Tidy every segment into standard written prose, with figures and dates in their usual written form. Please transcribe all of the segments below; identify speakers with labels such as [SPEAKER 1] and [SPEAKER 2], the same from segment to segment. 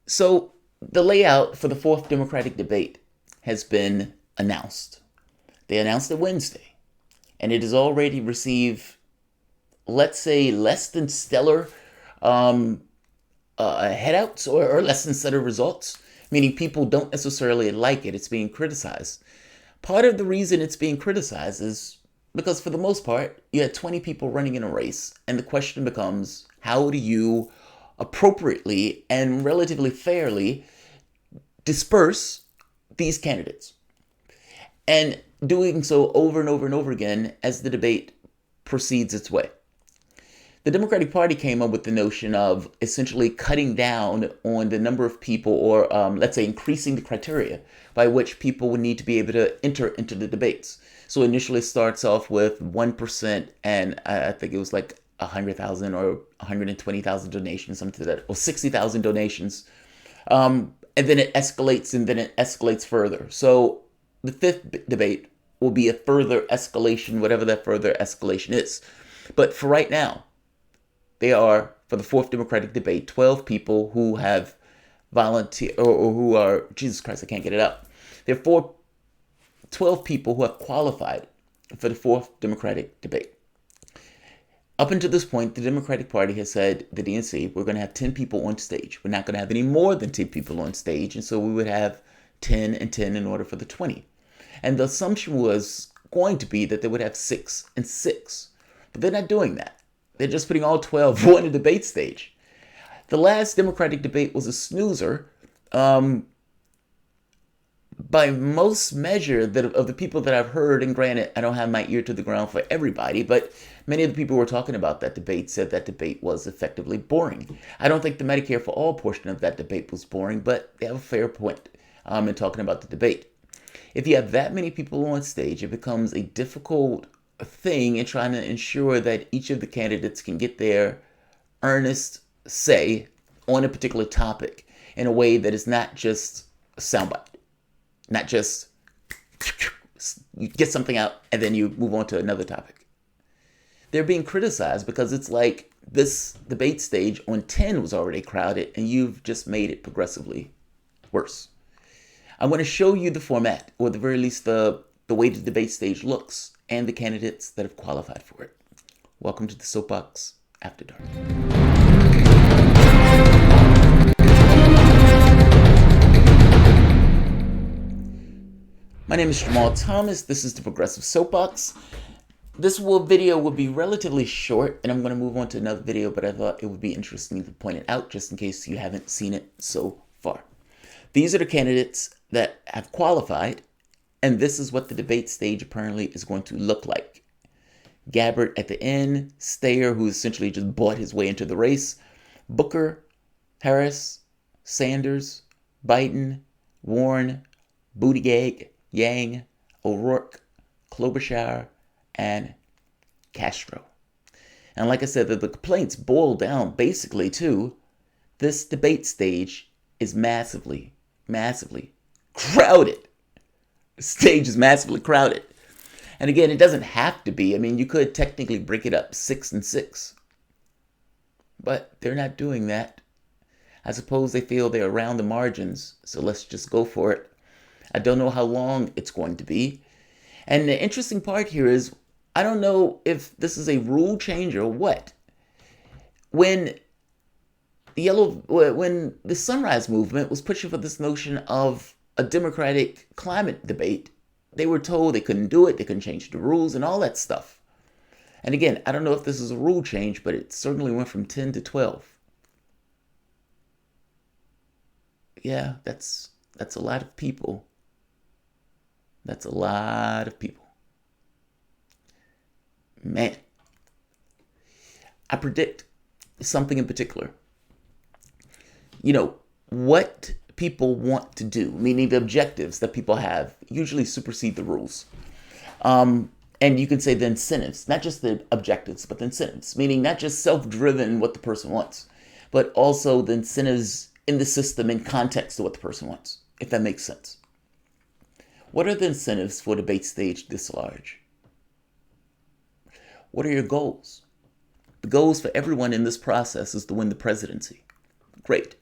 [SPEAKER 1] So the layout for the fourth Democratic debate has been announced. They announced it Wednesday, and it has already received, let's say, less than stellar um, headouts or less than stellar results, meaning people don't necessarily like it. It's being criticized. Part of the reason it's being criticized is because, for the most part, you had 20 people running in a race, and the question becomes, how do you appropriately and relatively fairly disperse these candidates? And doing so over and over and over again as the debate proceeds its way. The Democratic Party came up with the notion of essentially cutting down on the number of people, or let's say increasing the criteria by which people would need to be able to enter into the debates. So initially it starts off with 1%, and I think it was like 100,000 or 120,000 donations, something like that, or 60,000 donations. And then it escalates, and then it escalates further. So the fifth debate will be a further escalation, whatever that further escalation is. But for right now, they are, for the fourth Democratic debate, 12 people who have volunteered, or who are, Jesus Christ, I can't get it up. There are 12 people who have qualified for the fourth Democratic debate. Up until this point, the Democratic Party has said, the DNC, we're going to have 10 people on stage. We're not going to have any more than 10 people on stage, and so we would have 10 and 10 in order for the 20. And the assumption was going to be that they would have 6 and 6. But they're not doing that. They're just putting all 12 on a debate stage. The last Democratic debate was a snoozer. By most measure of the people that I've heard, and granted, I don't have my ear to the ground for everybody, but many of the people who were talking about that debate said that debate was effectively boring. I don't think the Medicare for All portion of that debate was boring, but they have a fair point in talking about the debate. If you have that many people on stage, it becomes a difficult thing in trying to ensure that each of the candidates can get their earnest say on a particular topic in a way that is not just a soundbite, not just you get something out and then you move on to another topic. They're being criticized because it's like this debate stage on 10 was already crowded and you've just made it progressively worse. I'm going to show you the format, or at the very least the way the debate stage looks, and the candidates that have qualified for it. Welcome to the Soapbox After Dark. My name is Jamarl Thomas. This is the Progressive Soapbox. This video will be relatively short, and I'm going to move on to another video, but I thought it would be interesting to point it out just in case you haven't seen it so far. These are the candidates that have qualified, and this is what the debate stage apparently is going to look like. Gabbard at the end, Steyer, who essentially just bought his way into the race, Booker, Harris, Sanders, Biden, Warren, Buttigieg, Yang, O'Rourke, Klobuchar, and Castro. And like I said, the complaints boil down basically to this debate stage is massively crowded. The stage is massively crowded. And again, it doesn't have to be. I mean, you could technically break it up 6 and 6. But they're not doing that. I suppose they feel they're around the margins, so let's just go for it. I don't know how long it's going to be. And the interesting part here is, I don't know if this is a rule change or what. When the Sunrise Movement was pushing for this notion of a Democratic climate debate, they were told they couldn't do it, they couldn't change the rules and all that stuff. And again, I don't know if this is a rule change, but it certainly went from 10 to 12. Yeah, that's a lot of people. That's a lot of people. Man, I predict something in particular. You know, what people want to do, meaning the objectives that people have, usually supersede the rules. And you can say the incentives, not just the objectives, but the incentives, meaning not just self-driven what the person wants, but also the incentives in the system in context to what the person wants, if that makes sense. What are the incentives for a debate stage this large? What are your goals? The goals for everyone in this process is to win the presidency. Great.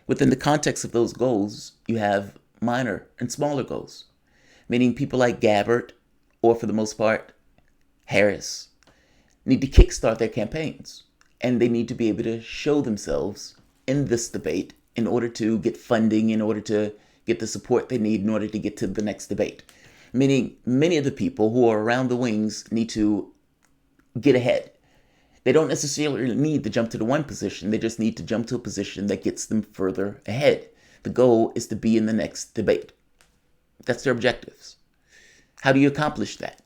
[SPEAKER 1] Within the context of those goals, you have minor and smaller goals, meaning people like Gabbard, or for the most part, Harris, need to kickstart their campaigns. And they need to be able to show themselves in this debate in order to get funding, in order to get the support they need in order to get to the next debate. Meaning many of the people who are around the wings need to get ahead. They don't necessarily need to jump to the one position. They just need to jump to a position that gets them further ahead. The goal is to be in the next debate. That's their objectives. How do you accomplish that?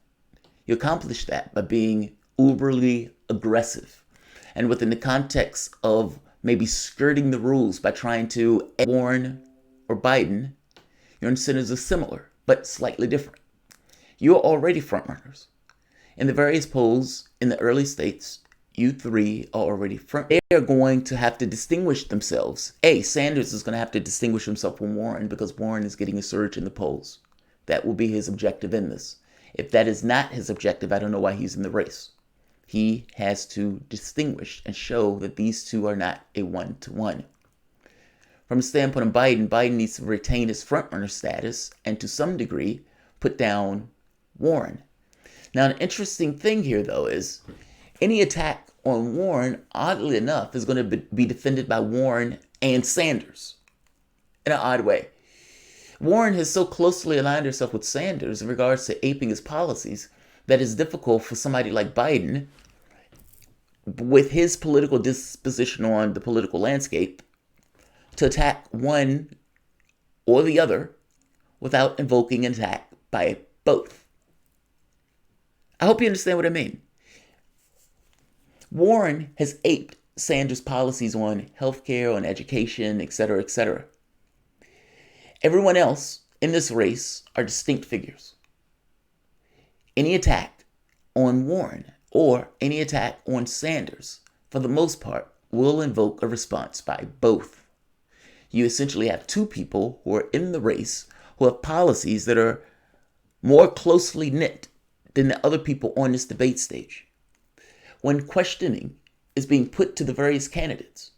[SPEAKER 1] You accomplish that by being uberly aggressive. And within the context of maybe skirting the rules by trying to Warren or Biden, your incentives are similar, but slightly different. You are already frontrunners. In the various polls in the early states, you three are already front. They are going to have to distinguish themselves. Sanders is going to have to distinguish himself from Warren because Warren is getting a surge in the polls. That will be his objective in this. If that is not his objective, I don't know why he's in the race. He has to distinguish and show that these two are not a one-to-one. From the standpoint of Biden, Biden needs to retain his frontrunner status and to some degree put down Warren. Now, an interesting thing here, though, is any attack on Warren, oddly enough, is going to be defended by Warren and Sanders in an odd way. Warren has so closely aligned herself with Sanders in regards to aping his policies that it's difficult for somebody like Biden, with his political disposition on the political landscape, to attack one or the other without invoking an attack by both. I hope you understand what I mean. Warren has aped Sanders' policies on healthcare, on education, etc., etc. Everyone else in this race are distinct figures. Any attack on Warren or any attack on Sanders, for the most part, will invoke a response by both. You essentially have two people who are in the race who have policies that are more closely knit than the other people on this debate stage. When questioning is being put to the various candidates,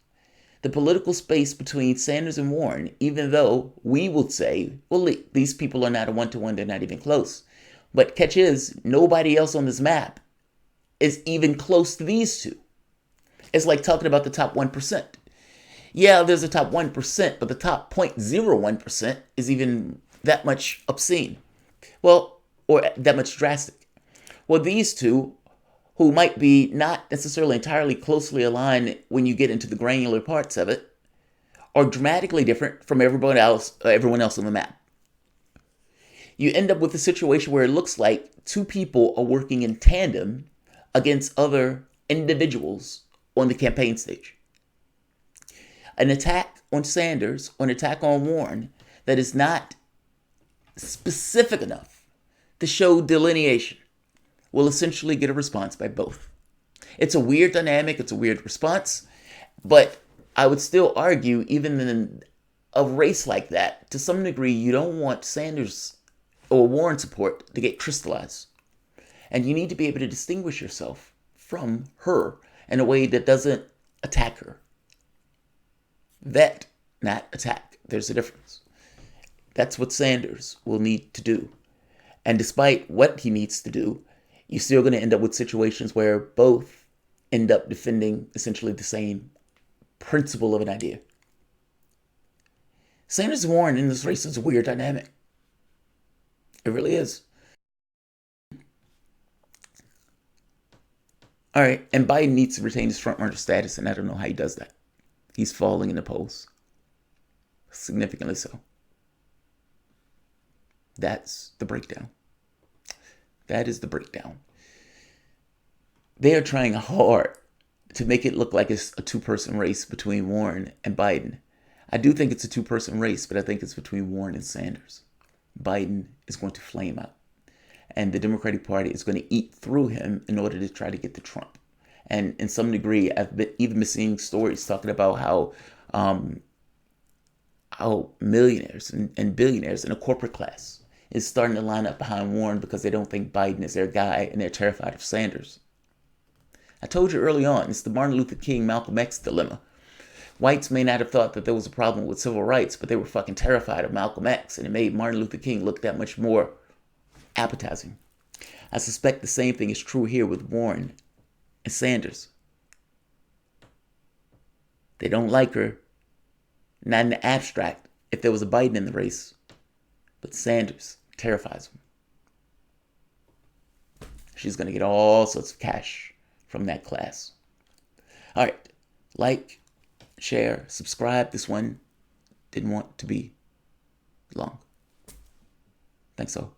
[SPEAKER 1] the political space between Sanders and Warren, even though we would say, well, these people are not a one-to-one, they're not even close. But catch is, nobody else on this map is even close to these two. It's like talking about the top 1%. Yeah, there's a top 1%, but the top 0.01% is even that much obscene. Well, or that much drastic. Well, these two, who might be not necessarily entirely closely aligned when you get into the granular parts of it, are dramatically different from everyone else on the map. You end up with a situation where it looks like two people are working in tandem against other individuals on the campaign stage. An attack on Sanders or an attack on Warren that is not specific enough to show delineation will essentially get a response by both. It's a weird dynamic, it's a weird response, but I would still argue, even in a race like that, to some degree, you don't want Sanders or Warren support to get crystallized. And you need to be able to distinguish yourself from her in a way that doesn't attack her. Vet, not attack. There's a difference. That's what Sanders will need to do. And despite what he needs to do, you're still going to end up with situations where both end up defending essentially the same principle of an idea. Sanders and Warren in this race is a weird dynamic. It really is. All right, and Biden needs to retain his frontrunner status, and I don't know how he does that. He's falling in the polls. Significantly so. That's the breakdown. That is the breakdown. They are trying hard to make it look like it's a two-person race between Warren and Biden. I do think it's a two-person race, but I think it's between Warren and Sanders. Biden is going to flame out. And the Democratic Party is going to eat through him in order to try to get to Trump. And in some degree, I've been seeing stories talking about how millionaires and billionaires in the corporate class is starting to line up behind Warren because they don't think Biden is their guy and they're terrified of Sanders. I told you early on, it's the Martin Luther King, Malcolm X dilemma. Whites may not have thought that there was a problem with civil rights, but they were fucking terrified of Malcolm X, and it made Martin Luther King look that much more appetizing. I suspect the same thing is true here with Warren and Sanders. They don't like her, not in the abstract, if there was a Biden in the race, but Sanders terrifies them. She's going to get all sorts of cash from that class. All right, like, share, subscribe. This one didn't want to be long. Thanks all.